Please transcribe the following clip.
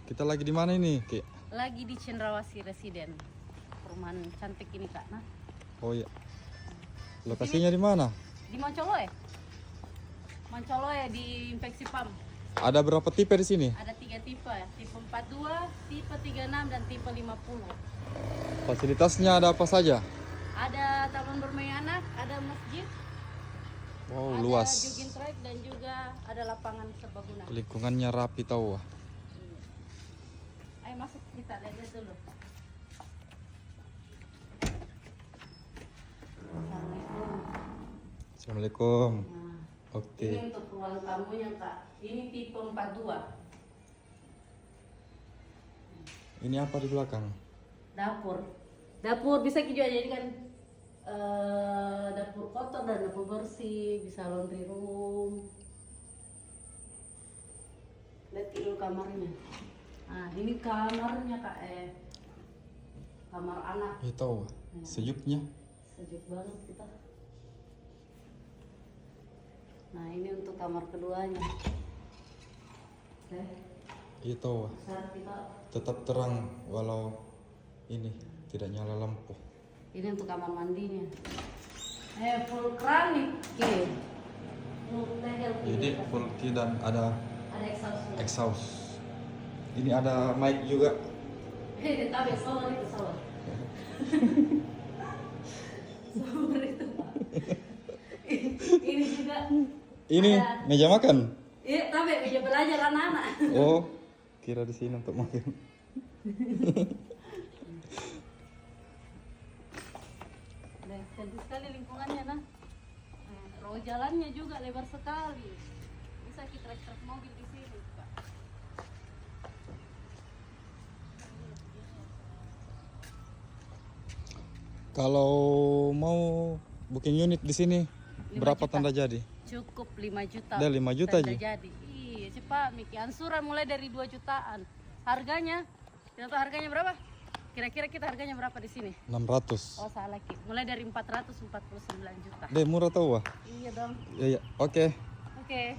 Kita lagi di mana ini, Ki? Lagi di Cendrawasih Residen. Perumahan cantik ini, Kak. Nah, Oh iya. Lokasinya di mana? di Moncoloe. Moncoloe di Infeksi PAM. Ada berapa tipe di sini? Ada 3 tipe, tipe 42, tipe 36 dan tipe 50. Fasilitasnya ada apa saja? Ada taman bermain anak, ada masjid, Wow, ada luas. jogging track dan juga ada lapangan serbaguna. Lingkungannya rapi tahu. Ayo masuk kita lihat dulu. Assalamualaikum. Assalamualaikum. Nah, Oke. ini untuk ruang tamunya, Kak. Ini tipe 42. Ini apa di belakang? Dapur. Dapur bisa juga jadikan dapur kotor dan dapur bersih, bisa laundry room. Lihat dulu kamarnya. Nah, ini kamarnya, Kak. Kamar anak. Ya tahu. Sejuknya. Sejuk banget kita. Nah, ini untuk kamar keduanya. Iya tahu. Besar kita. Tetap terang walau ini tidak nyala lampu. Ini untuk kamar mandinya. Full keramik, Ki. Full tegel, Ki. Jadi full key dan ada Ada exhaust. exhaust. Ini ada mic juga. Tapi solar itu solar. Solar itu. Ini juga. Ini ada- meja makan. Iya, tapi meja belajar anak-anak. Oh, kira di sini untuk makan. Cantik sekali lingkungannya, nah. Roh jalannya juga lebar sekali. Bisa kita trek mobil di sini, Pak. Kalau mau booking unit di sini 5 berapa juta. tanda jadi? Cukup 5 juta. Udah 5 juta tanda aja? jadi. Iya, cepat Miki. Ansuran mulai dari 2 jutaan. Harganya, kita tahu harganya berapa? Kira-kira kita harganya berapa di sini? 600. Oh, salah, Ki. Mulai dari 449 juta. Deh murah tahu wah. Iya dong. Ya ya, oke. Oke.